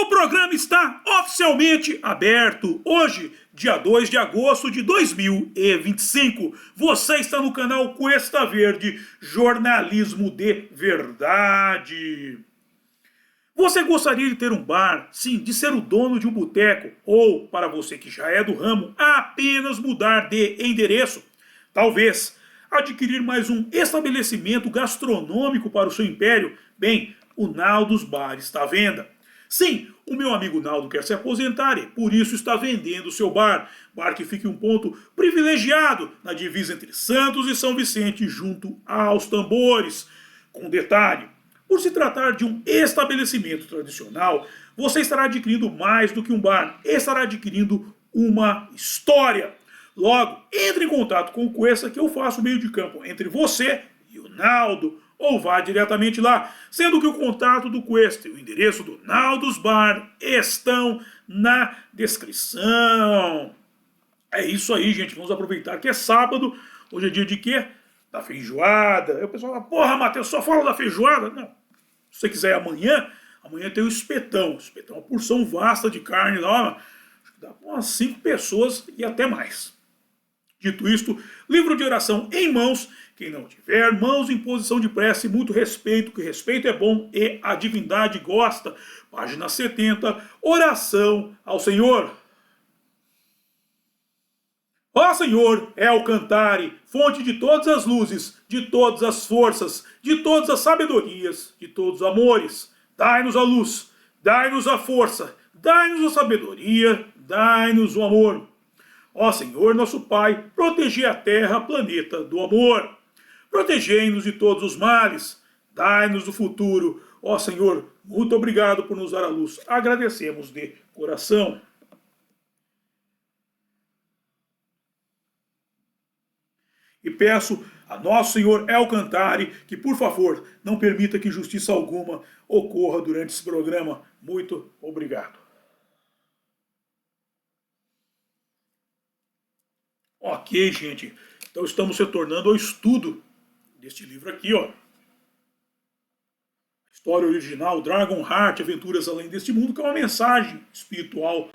O programa está oficialmente aberto. Hoje, dia 2 de agosto de 2025. Você está no canal Cuesta Verde, jornalismo de verdade. Você gostaria de ter um bar? Sim, de ser o dono de um boteco? Ou, para você que já é do ramo, apenas mudar de endereço? Talvez adquirir mais um estabelecimento gastronômico para o seu império? Bem, o Naldos Bar está à venda. Sim, o meu amigo Naldo quer se aposentar e por isso está vendendo o seu bar. Bar que fica em um ponto privilegiado na divisa entre Santos e São Vicente, junto aos tambores. Com detalhe, por se tratar de um estabelecimento tradicional, você estará adquirindo mais do que um bar, estará adquirindo uma história. Logo, entre em contato com o Cuesta que eu faço o meio de campo entre você e o Naldo, ou vá diretamente lá, sendo que o contato do Cuesta e o endereço do Naldos Bar estão na descrição. É isso aí, gente, vamos aproveitar que é sábado, hoje é dia de quê? Da feijoada. Aí o pessoal fala, porra, Matheus, só fala da feijoada? Não, se você quiser amanhã tem o espetão. O espetão é uma porção vasta de carne lá, acho que dá para umas 5 pessoas e até mais. Dito isto, livro de oração em mãos. Quem não tiver, mãos em posição de prece, muito respeito, que respeito é bom e a divindade gosta. Página 70, oração ao Senhor. Ó Senhor, El Cantare, fonte de todas as luzes, de todas as forças, de todas as sabedorias, de todos os amores. Dai-nos a luz, dai-nos a força, dai-nos a sabedoria, dai-nos o amor. Ó Senhor, nosso Pai, protegei a terra, planeta do amor. Protegei-nos de todos os males. Dai-nos o futuro. Ó Senhor, muito obrigado por nos dar a luz. Agradecemos de coração. E peço a nosso Senhor El Cantare que, por favor, não permita que justiça alguma ocorra durante esse programa. Muito obrigado. Ok, gente. Então estamos retornando ao estudo deste livro aqui, ó. História original, Dragon Heart, Aventuras Além deste Mundo, que é uma mensagem espiritual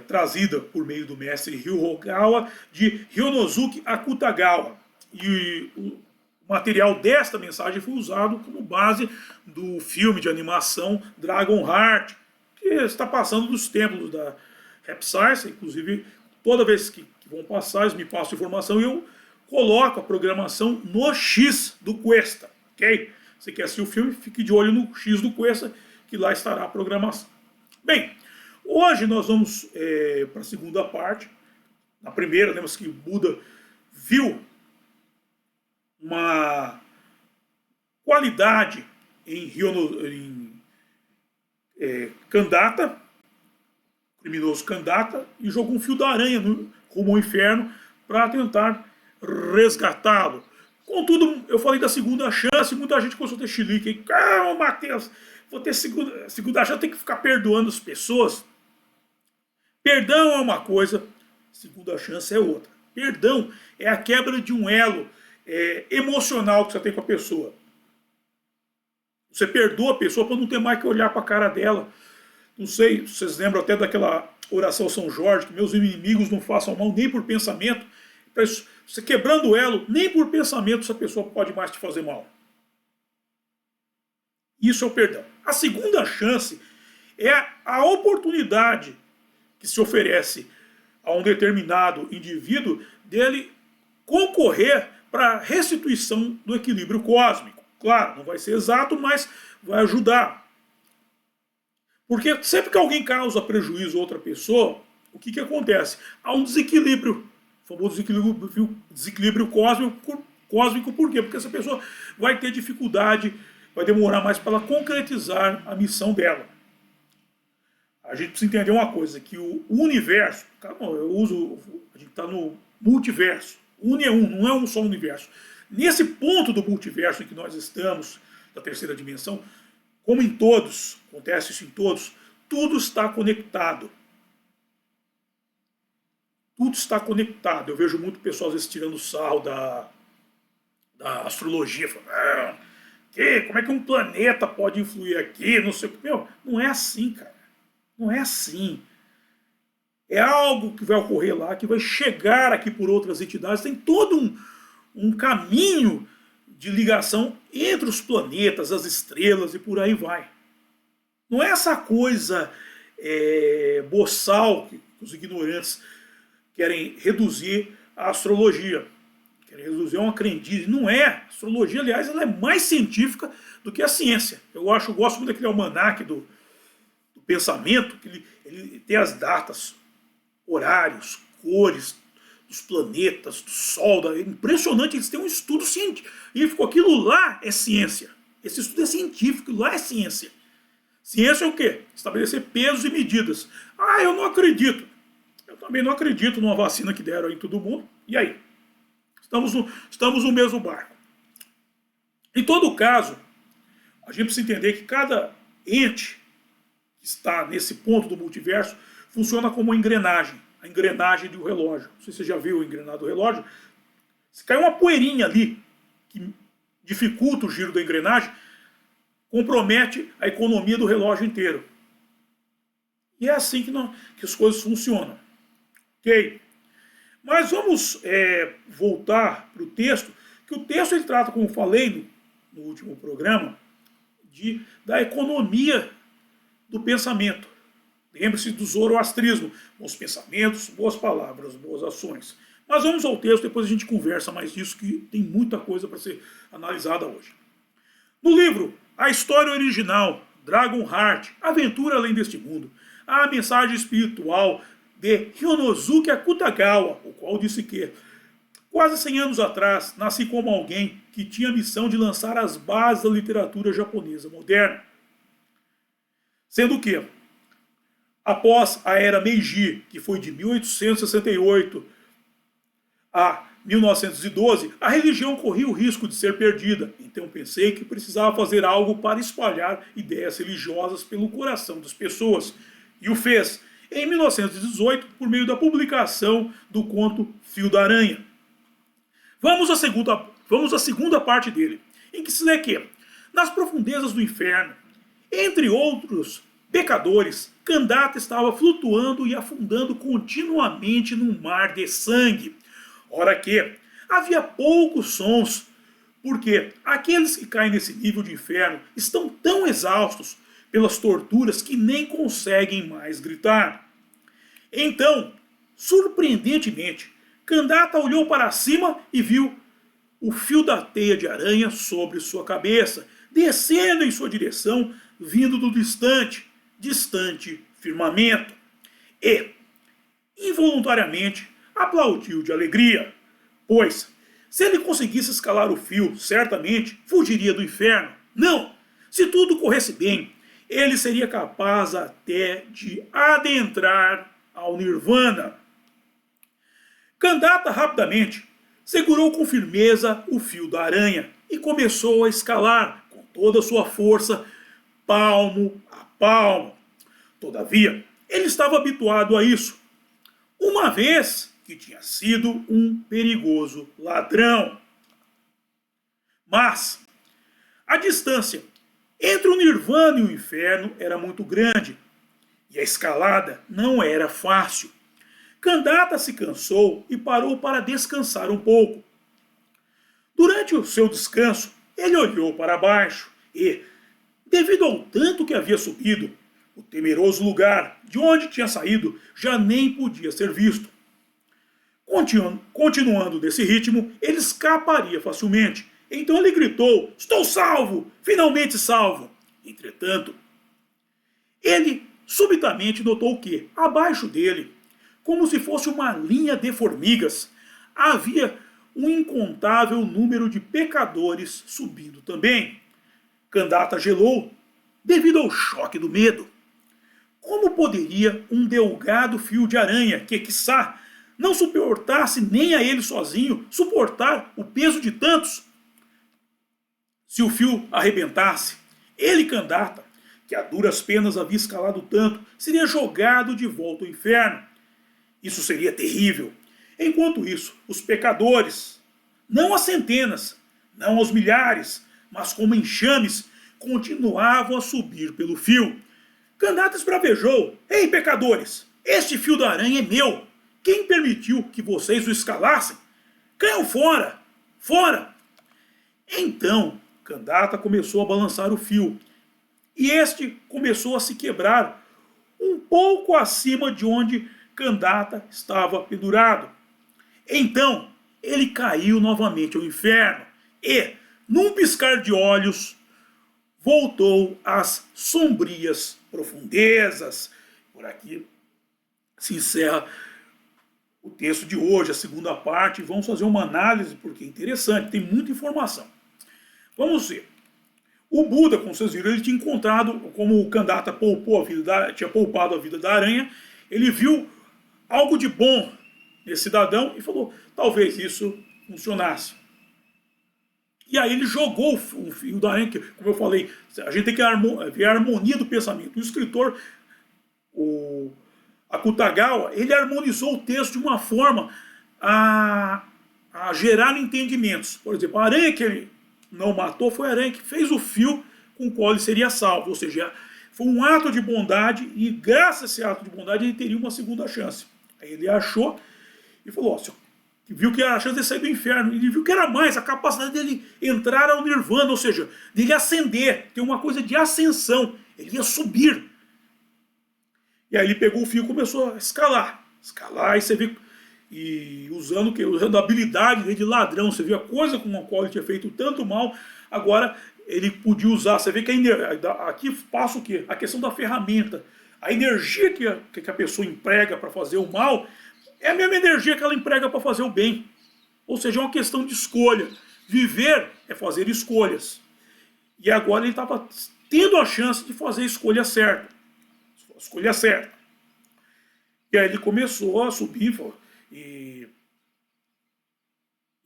trazida por meio do mestre Ryuhogawa de Ryonosuke Akutagawa. E o material desta mensagem foi usado como base do filme de animação Dragon Heart, que está passando dos templos da Rap Science. Inclusive, toda vez que vão passar, eles me passam informação e eu coloco a programação no X do Cuesta, ok? Você quer assistir o filme, fique de olho no X do Cuesta, que lá estará a programação. Bem, hoje nós vamos para a segunda parte. Na primeira, lembra que Buda viu uma qualidade em Kandata, criminoso Kandata, e jogou um fio da aranha rumo ao inferno para tentar resgatá-lo. Contudo, eu falei da segunda chance, muita gente começou a ter chilique. Calma, Matheus, vou ter segunda chance, tem que ficar perdoando as pessoas. Perdão é uma coisa, segunda chance é outra. Perdão é a quebra de um elo emocional que você tem com a pessoa. Você perdoa a pessoa para não ter mais que olhar para a cara dela. Não sei, vocês lembram até daquela oração São Jorge, que meus inimigos não façam mal nem por pensamento. Você quebrando o elo, nem por pensamento essa pessoa pode mais te fazer mal. Isso é o perdão. A segunda chance é a oportunidade que se oferece a um determinado indivíduo dele concorrer para a restituição do equilíbrio cósmico. Claro, não vai ser exato, mas vai ajudar. Porque sempre que alguém causa prejuízo a outra pessoa, o que acontece? Há um desequilíbrio, o famoso desequilíbrio cósmico. Por quê? Porque essa pessoa vai ter dificuldade, vai demorar mais para ela concretizar a missão dela. A gente precisa entender uma coisa, que o universo, a gente está no multiverso, uni é um, não é um só universo. Nesse ponto do multiverso em que nós estamos, da terceira dimensão, como em todos, acontece isso em todos, tudo está conectado. Tudo está conectado. Eu vejo muito pessoal às vezes tirando sarro da astrologia, falando, como é que um planeta pode influir aqui, não sei o que. Meu, Não é assim, cara. Não é assim. É algo que vai ocorrer lá, que vai chegar aqui por outras entidades. Tem todo um caminho de ligação entre os planetas, as estrelas e por aí vai. Não é essa coisa boçal que os ignorantes querem reduzir a astrologia. Querem reduzir a uma crendice. Não é. A astrologia, aliás, ela é mais científica do que a ciência. Eu gosto muito daquele almanaque do pensamento, que ele tem as datas, horários, cores dos planetas, do Sol. É impressionante, eles têm um estudo científico. Aquilo lá é ciência. Esse estudo é científico, lá é ciência. Ciência é o quê? Estabelecer pesos e medidas. Ah, eu não acredito. Eu também não acredito numa vacina que deram aí em todo mundo. E aí? Estamos no mesmo barco. Em todo caso, a gente precisa entender que cada ente que está nesse ponto do multiverso funciona como uma engrenagem. A engrenagem do relógio. Não sei se você já viu o engrenado do relógio. Se cai uma poeirinha ali que dificulta o giro da engrenagem, compromete a economia do relógio inteiro. E é assim que as coisas funcionam. Ok? Mas vamos voltar para o texto, que o texto ele trata, como eu falei no último programa, da economia do pensamento. Lembre-se do zoroastrismo, bons pensamentos, boas palavras, boas ações. Mas vamos ao texto, depois a gente conversa mais disso, que tem muita coisa para ser analisada hoje. No livro A História Original, Dragonheart, Aventura Além deste Mundo, há a mensagem espiritual de Ryonosuke Akutagawa, o qual disse que, quase 100 anos atrás, nasci como alguém que tinha a missão de lançar as bases da literatura japonesa moderna. Sendo que, após a era Meiji, que foi de 1868 a 1912, a religião corria o risco de ser perdida. Então pensei que precisava fazer algo para espalhar ideias religiosas pelo coração das pessoas. E o fez em 1918 por meio da publicação do conto Fio da Aranha. Vamos à segunda parte dele, em que se lê que, nas profundezas do inferno, entre outros pecadores, Kandata estava flutuando e afundando continuamente num mar de sangue. Ora que havia poucos sons, porque aqueles que caem nesse nível de inferno estão tão exaustos pelas torturas que nem conseguem mais gritar. Então, surpreendentemente, Kandata olhou para cima e viu o fio da teia de aranha sobre sua cabeça, descendo em sua direção, vindo do distante firmamento. E, involuntariamente, aplaudiu de alegria, pois, se ele conseguisse escalar o fio, certamente fugiria do inferno. Não! Se tudo corresse bem, ele seria capaz até de adentrar ao Nirvana. Kandata rapidamente segurou com firmeza o fio da aranha e começou a escalar com toda a sua força, palmo a palmo. Todavia, ele estava habituado a isso, uma vez que tinha sido um perigoso ladrão. Mas a distância entre o Nirvana e o inferno era muito grande, e a escalada não era fácil. Kandata se cansou e parou para descansar um pouco. Durante o seu descanso, ele olhou para baixo e, devido ao tanto que havia subido, o temeroso lugar de onde tinha saído já nem podia ser visto. Continuando desse ritmo, ele escaparia facilmente. Então ele gritou: "Estou salvo! Finalmente salvo!" Entretanto, ele subitamente notou que, abaixo dele, como se fosse uma linha de formigas, havia um incontável número de pecadores subindo também. Kandata gelou devido ao choque do medo. Como poderia um delgado fio de aranha, que, quiçá, não suportasse nem a ele sozinho, suportar o peso de tantos? Se o fio arrebentasse, ele, Kandata, que a duras penas havia escalado tanto, seria jogado de volta ao inferno. Isso seria terrível. Enquanto isso, os pecadores, não às centenas, não aos milhares, mas como enxames, continuavam a subir pelo fio. Candata esbravejou: ei, pecadores, este fio da aranha é meu. Quem permitiu que vocês o escalassem? Caiam fora! Fora! Então, Candata começou a balançar o fio, e este começou a se quebrar um pouco acima de onde Candata estava pendurado. Então, ele caiu novamente ao inferno e, num piscar de olhos, voltou às sombrias profundezas. Por aqui se encerra o texto de hoje, a segunda parte. Vamos fazer uma análise, porque é interessante, tem muita informação. Vamos ver. O Buda, como vocês viram, ele tinha encontrado, como o Candata tinha poupado a vida da aranha, ele viu algo de bom nesse cidadão e falou: talvez isso funcionasse. E aí ele jogou o fio da aranha, que, como eu falei, a gente tem que ver a harmonia do pensamento. O escritor, o Akutagawa, ele harmonizou o texto de uma forma a gerar entendimentos. Por exemplo, a aranha que ele não matou foi a aranha que fez o fio com o qual ele seria salvo. Ou seja, foi um ato de bondade, e graças a esse ato de bondade ele teria uma segunda chance. Aí ele achou e falou: ó, viu que a chance de sair do inferno, ele viu que era mais a capacidade dele entrar ao nirvana, ou seja, dele ascender, ter uma coisa de ascensão, ele ia subir. E aí ele pegou o fio e começou a escalar, e você vê, e usando a habilidade dele de ladrão, você vê a coisa com a qual ele tinha feito tanto mal, agora ele podia usar. Você vê que aqui passa o quê? A questão da ferramenta, a energia que a pessoa emprega para fazer o mal é a mesma energia que ela emprega para fazer o bem. Ou seja, é uma questão de escolha. Viver é fazer escolhas. E agora ele estava tendo a chance de fazer a escolha certa. E aí ele começou a subir. E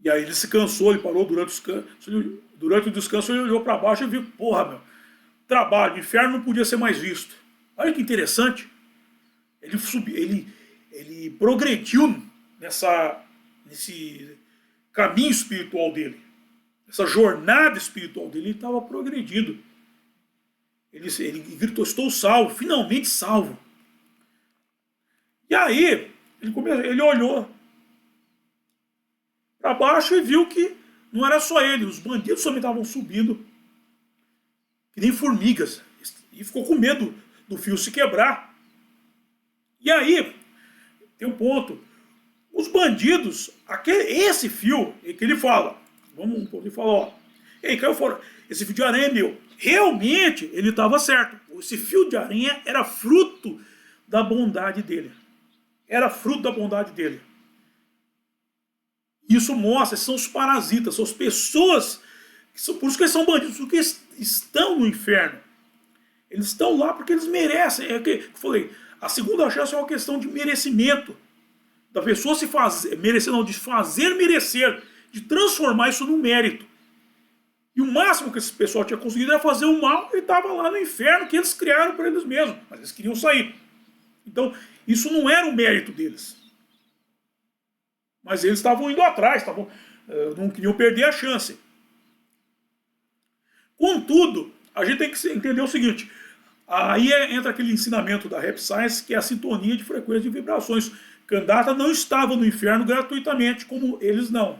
aí ele se cansou, ele parou durante o descanso, ele olhou para baixo e viu: porra, meu, trabalho, inferno não podia ser mais visto. Olha que interessante. Ele progrediu nesse caminho espiritual dele, essa jornada espiritual dele, ele estava progredindo. Ele gritou: estou salvo, finalmente salvo. E aí, ele olhou para baixo e viu que não era só ele, os bandidos também estavam subindo, que nem formigas, e ficou com medo do fio se quebrar. E aí, tem um ponto. Os bandidos, esse fio que ele fala, ele fala: ó, ei, caiu fora, esse fio de aranha é meu. Realmente, ele estava certo. Esse fio de aranha era fruto da bondade dele. Isso mostra, são os parasitas, são as pessoas, por isso que eles são bandidos, porque estão no inferno. Eles estão lá porque eles merecem. É o que eu falei, a segunda chance é uma questão de merecimento. Da pessoa se fazer, merecer não, de fazer merecer, de transformar isso num mérito. E o máximo que esse pessoal tinha conseguido era fazer o mal e estava lá no inferno que eles criaram para eles mesmos, mas eles queriam sair. Então, isso não era o mérito deles. Mas eles estavam indo atrás, não queriam perder a chance. Contudo, a gente tem que entender o seguinte: aí entra aquele ensinamento da Rap Science, que é a sintonia de frequência de vibrações. Candata não estava no inferno gratuitamente, como eles não.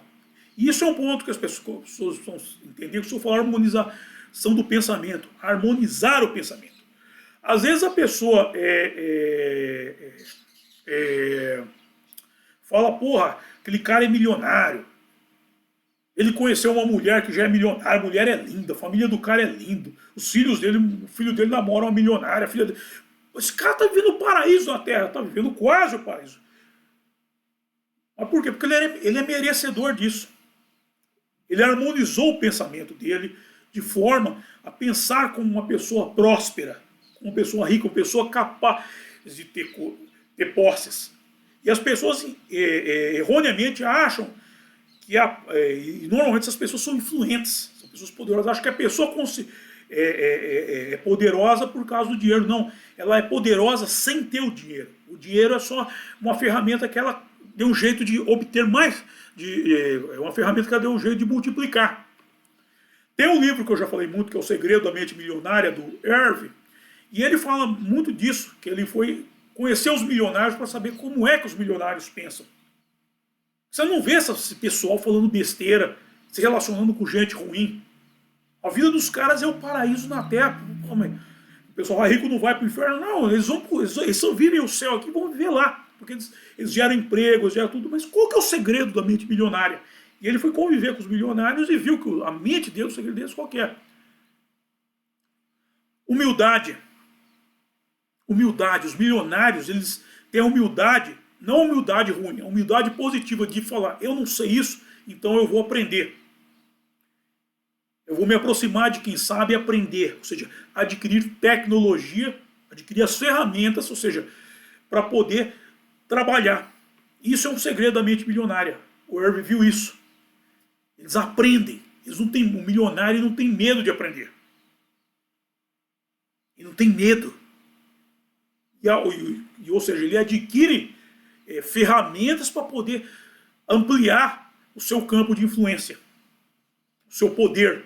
Isso é um ponto que as pessoas precisam entender, que eu estou falando harmonização do pensamento, harmonizar o pensamento. Às vezes a pessoa fala: porra, aquele cara é milionário, ele conheceu uma mulher que já é milionária, a mulher é linda, a família do cara é linda, os filhos dele, o filho dele namora uma milionária, a filha dele. Esse cara está vivendo o paraíso na Terra, está vivendo quase o paraíso. Mas por quê? Porque ele é merecedor disso. Ele harmonizou o pensamento dele de forma a pensar como uma pessoa próspera, como uma pessoa rica, uma pessoa capaz de ter posses. E as pessoas erroneamente acham que e normalmente essas pessoas são influentes, são pessoas poderosas, acham que a pessoa é poderosa por causa do dinheiro. Não, ela é poderosa sem ter o dinheiro. O dinheiro é só uma ferramenta que ela deu um jeito de obter mais, é uma ferramenta que ela deu um jeito de multiplicar. Tem um livro que eu já falei muito, que é O Segredo da Mente Milionária, do Irving, E ele fala muito disso, que ele foi conhecer os milionários para saber como é que os milionários pensam. Você não vê esse pessoal falando besteira, se relacionando com gente ruim. A vida dos caras é o paraíso na Terra. O pessoal rico não vai para o inferno, não. Eles só vivem o céu aqui e vão viver lá. Porque eles geram emprego, eles geram tudo. Mas qual que é o segredo da mente milionária? E ele foi conviver com os milionários e viu que a mente deles, o segredo deles, qual que é? Humildade. Humildade. Os milionários, eles têm humildade, não humildade ruim, a humildade positiva de falar, eu não sei isso, então eu vou aprender. Eu vou me aproximar de quem sabe aprender, ou seja, adquirir tecnologia, adquirir as ferramentas, ou seja, para poder trabalhar. Isso é um segredo da mente milionária. O Irv viu isso. Eles aprendem. O milionário não tem medo de aprender. Ele não tem medo. Ou seja, ele adquire ferramentas para poder ampliar o seu campo de influência, o seu poder.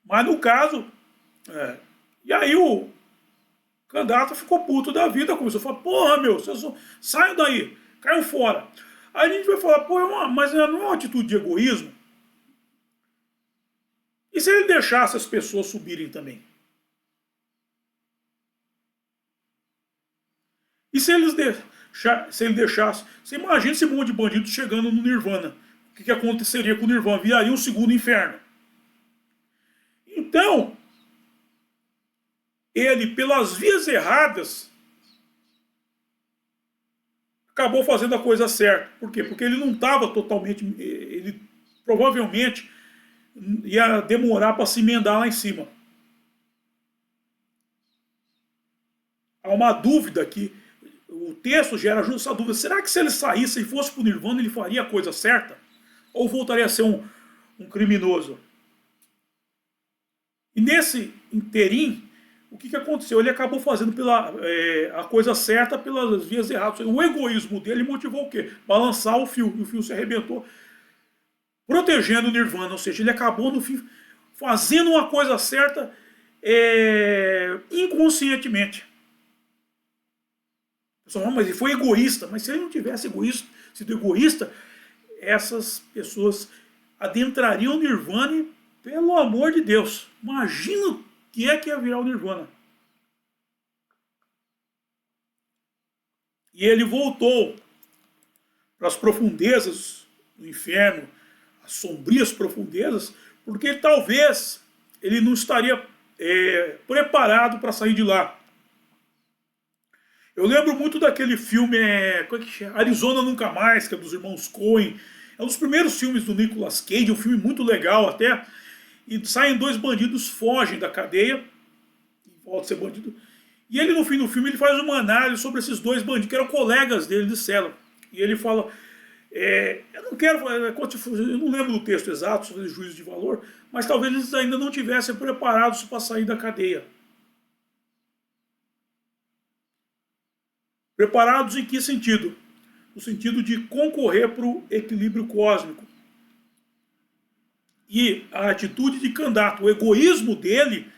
Mas no caso, e aí o candidato ficou puto da vida, começou a falar, porra meu, vocês saiam daí, caiam fora. Aí a gente vai falar, pô, mas não é uma atitude de egoísmo? E se ele deixasse as pessoas subirem também? E se ele deixasse... Você imagina esse monte de bandido chegando no Nirvana. O que aconteceria com o Nirvana? Viraria um segundo inferno. Então, ele, pelas vias erradas, acabou fazendo a coisa certa. Por quê? Porque ele não estava totalmente... Ele provavelmente ia demorar para se emendar lá em cima. Há uma dúvida aqui. O texto gera justo essa dúvida. Será que se ele saísse e fosse para o Nirvana, ele faria a coisa certa? Ou voltaria a ser um criminoso? E nesse interim, o que aconteceu? Ele acabou fazendo a coisa certa pelas vias erradas. O egoísmo dele motivou o quê? Balançar o fio. E o fio se arrebentou, protegendo o Nirvana. Ou seja, ele acabou, no fim, fazendo uma coisa certa inconscientemente. Pessoal, mas ele foi egoísta. Mas se ele não tivesse sido egoísta, essas pessoas adentrariam o Nirvana e, pelo amor de Deus, imagina o que ia virar o Nirvana. E ele voltou para as profundezas do inferno, as sombrias profundezas, porque talvez ele não estaria preparado para sair de lá. Eu lembro muito daquele filme Arizona Nunca Mais, que é dos irmãos Coen. É um dos primeiros filmes do Nicolas Cage, um filme muito legal até. E saem dois bandidos, fogem da cadeia, voltam a ser bandido. E ele, no fim do filme, ele faz uma análise sobre esses dois bandidos, que eram colegas dele de cela. E ele fala, eu não lembro do texto exato sobre juízo de valor, mas talvez eles ainda não tivessem preparados para sair da cadeia. Preparados em que sentido? No sentido de concorrer para o equilíbrio cósmico. E a atitude de candidato, o egoísmo dele,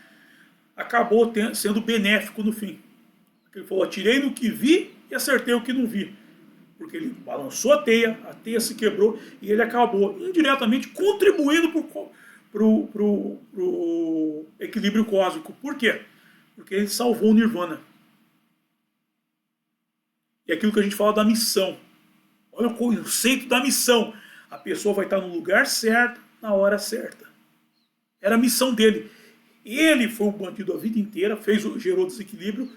acabou sendo benéfico no fim. Ele falou, atirei no que vi e acertei o que não vi. Porque ele balançou a teia se quebrou e ele acabou indiretamente contribuindo para o equilíbrio cósmico. Por quê? Porque ele salvou o Nirvana. E aquilo que a gente fala da missão. Olha o conceito da missão. A pessoa vai estar no lugar certo, na hora certa. Era a missão dele. Ele foi um bandido a vida inteira, gerou desequilíbrio,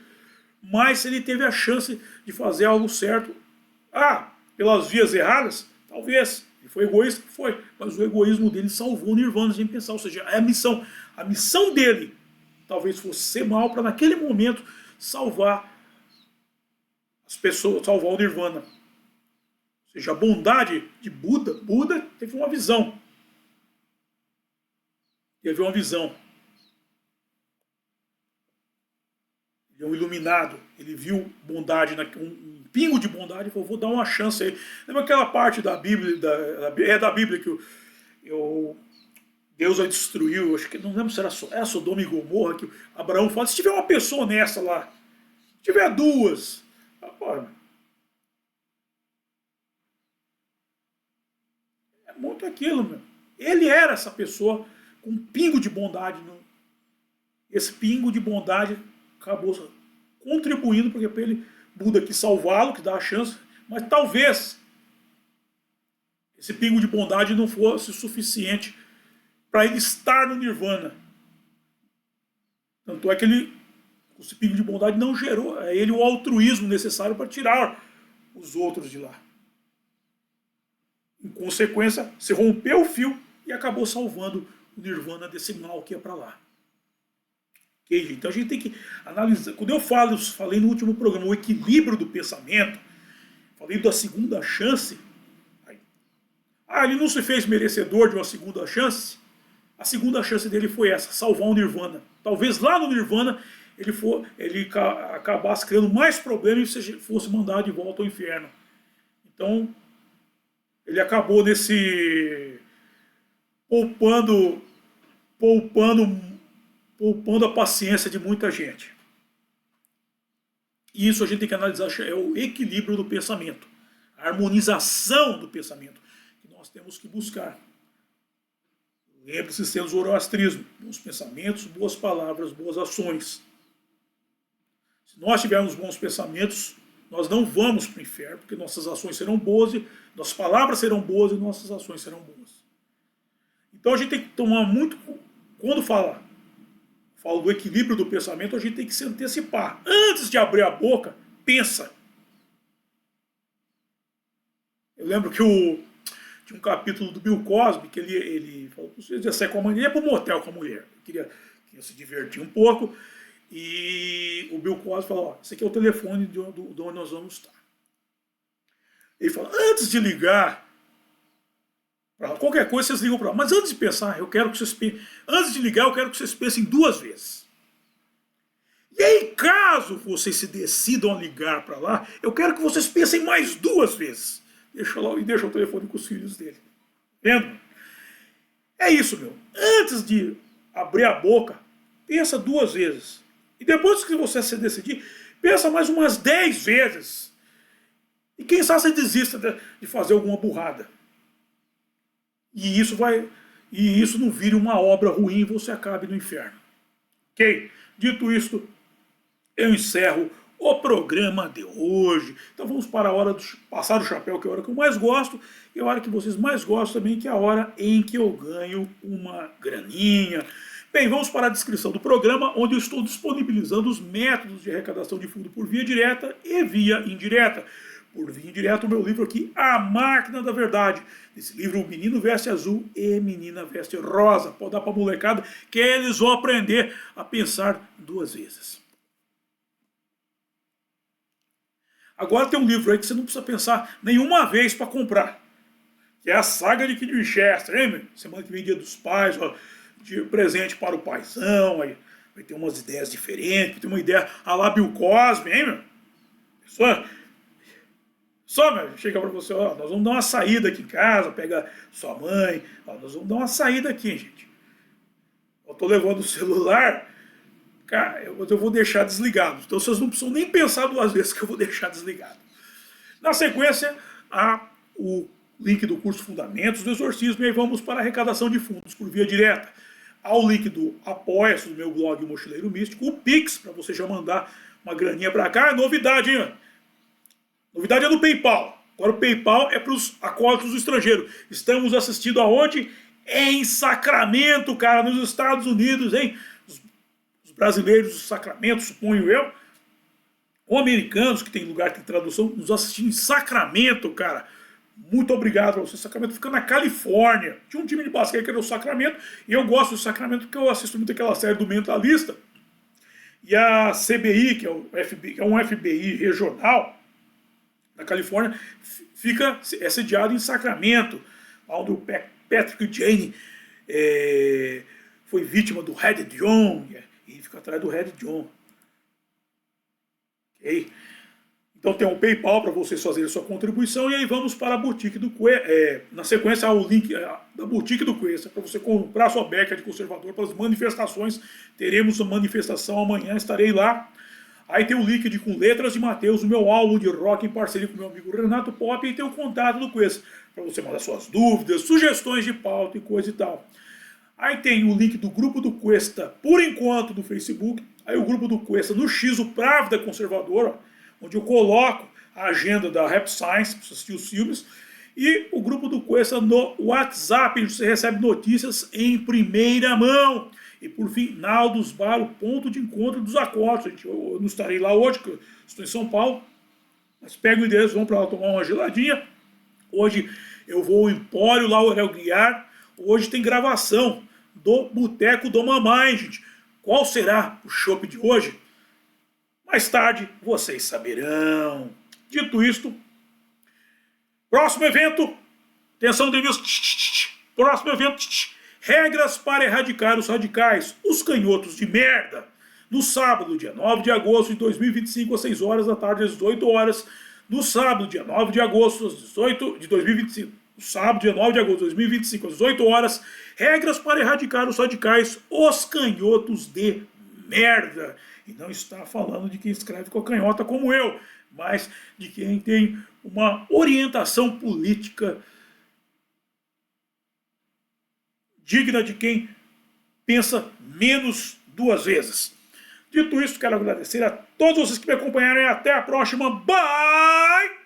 mas ele teve a chance de fazer algo certo. Pelas vias erradas? Talvez. Ele foi egoísta? Foi. Mas o egoísmo dele salvou o Nirvana sem pensar. Ou seja, é a missão. A missão dele talvez fosse ser mal para naquele momento salvar as pessoas, salvar o Nirvana. Ou seja, a bondade de Buda. Buda teve uma visão. Teve uma visão. Ele é um iluminado. Ele viu bondade, um pingo de bondade e falou, vou dar uma chance aí. Lembra aquela parte da Bíblia, da Bíblia que Deus vai destruir, eu acho que não lembro se era Sodoma e Gomorra, que Abraão fala, se tiver uma pessoa nessa lá, se tiver duas, rapaz, é muito aquilo, meu. Ele era essa pessoa com um pingo de bondade. Esse pingo de bondade acabou contribuindo para ele, Buda quis salvá-lo, que dá a chance, mas talvez esse pingo de bondade não fosse suficiente para ele estar no Nirvana. Tanto é que esse pingo de bondade não gerou a ele o altruísmo necessário para tirar os outros de lá. Em consequência, se rompeu o fio e acabou salvando o Nirvana desse mal que ia para lá. Okay? Então a gente tem que analisar. Quando eu falei no último programa, o equilíbrio do pensamento, falei da segunda chance. Ele não se fez merecedor de uma segunda chance. A segunda chance dele foi essa, salvar o Nirvana. Talvez lá no Nirvana ele acabasse criando mais problemas e fosse mandado de volta ao inferno. Então, ele acabou poupando a paciência de muita gente. E isso a gente tem que analisar, é o equilíbrio do pensamento, a harmonização do pensamento que nós temos que buscar. Lembre-se de ser o zoroastrismo, bons pensamentos, boas palavras, boas ações. Se nós tivermos bons pensamentos, nós não vamos para o inferno, porque nossas ações serão boas, nossas palavras serão boas e nossas ações serão boas. Então a gente tem que tomar muito, quando falo do equilíbrio do pensamento, a gente tem que se antecipar. Antes de abrir a boca, pensa. Eu lembro que tinha um capítulo do Bill Cosby que ele falou que você ia sair com a mulher, ele ia para um motel com a mulher. Queria se divertir um pouco. E o Bill Cosby falou, esse aqui é o telefone de onde nós vamos estar. Ele falou, antes de ligar, qualquer coisa vocês ligam para lá. Mas antes de pensar, antes de ligar, eu quero que vocês pensem 2 vezes. E aí, caso vocês se decidam a ligar para lá, eu quero que vocês pensem mais 2 vezes. Deixa o telefone com os filhos dele. Vendo? É isso, meu. Antes de abrir a boca, pensa 2 vezes. E depois que você se decidir, pensa mais umas 10 vezes. E quem sabe você desista de fazer alguma burrada. E isso não vire uma obra ruim e você acabe no inferno. Ok? Dito isto, eu encerro o programa de hoje. Então vamos para a hora de passar o chapéu, que é a hora que eu mais gosto, e a hora que vocês mais gostam também, que é a hora em que eu ganho uma graninha. Bem, vamos para a descrição do programa, onde eu estou disponibilizando os métodos de arrecadação de fundo por via direta e via indireta. Por via indireta, o meu livro aqui, A Máquina da Verdade. Nesse livro, o menino veste azul e menina veste rosa. Pode dar para a molecada que eles vão aprender a pensar 2 vezes. Agora tem um livro aí que você não precisa pensar nenhuma vez para comprar. Que é a Saga de Kid Winchester, hein, meu? Semana que vem, Dia dos Pais, ó, de presente para o paizão, aí vai ter umas ideias diferentes, vai ter uma ideia a lá Bill Cosby, hein, meu? Meu, chega para você, ó, nós vamos dar uma saída aqui em casa, pega sua mãe, ó, nós vamos dar uma saída aqui, gente. Eu tô levando o celular, cara, eu vou deixar desligado. Então vocês não precisam nem pensar 2 vezes que eu vou deixar desligado. Na sequência, o link do curso Fundamentos do Exorcismo, e aí vamos para a arrecadação de fundos por via direta. Há o link do Apoia-se do meu blog Mochileiro Místico, o Pix, para você já mandar uma graninha para cá. É novidade, hein? Novidade é do PayPal. Agora o PayPal é para os acólitos do estrangeiro. Estamos assistindo aonde? Em Sacramento, cara, nos Estados Unidos, hein? Os brasileiros do Sacramento, suponho eu, ou americanos, que tem lugar que tem tradução, nos assistindo em Sacramento, cara. Muito obrigado para você. Sacramento fica na Califórnia. Tinha um time de basquete que era o Sacramento, e eu gosto do Sacramento porque eu assisto muito aquela série do Mentalista. E a CBI, que é um FBI regional da Califórnia, é sediado em Sacramento, onde o Patrick Jane foi vítima do Red John, e fica atrás do Red John. Ok? Então tem um PayPal para vocês fazerem sua contribuição. E aí vamos para a Boutique do Cuesta. Na sequência, o link da Boutique do Cuesta para você comprar sua beca de conservador para as manifestações. Teremos uma manifestação amanhã, estarei lá. Aí tem o link com Letras de Mateus, o meu álbum de rock em parceria com meu amigo Renato Pop. E tem o contato do Cuesta para você mandar suas dúvidas, sugestões de pauta e coisa e tal. Aí tem o link do grupo do Cuesta, por enquanto, do Facebook. Aí o grupo do Cuesta no X, o Pravda Conservador, onde eu coloco a agenda da Rap Science, para assistir os filmes. E o grupo do Cuesta no WhatsApp, onde você recebe notícias em primeira mão. E por fim, Naldos Bar, o ponto de encontro dos acordos. Gente, eu não estarei lá hoje, porque eu estou em São Paulo. Mas pega o endereço, vamos para lá tomar uma geladinha. Hoje eu vou ao Empório lá, o Aurélio Guiar. Hoje tem gravação do Boteco do Mamãe, gente. Qual será o chopp de hoje? Mais tarde vocês saberão. Dito isto, próximo evento, atenção, Deus, próximo evento, regras para erradicar os radicais, os canhotos de merda. No sábado, dia 9 de agosto de 2025, às 6 horas da tarde, às 18 horas. No sábado, dia 9 de agosto de 2025. No sábado, dia 9 de agosto de 2025, às 18 horas. Regras para erradicar os radicais, os canhotos de merda. E não está falando de quem escreve com a canhota como eu, mas de quem tem uma orientação política digna de quem pensa menos duas vezes. Dito isso, quero agradecer a todos vocês que me acompanharam e até a próxima. Bye!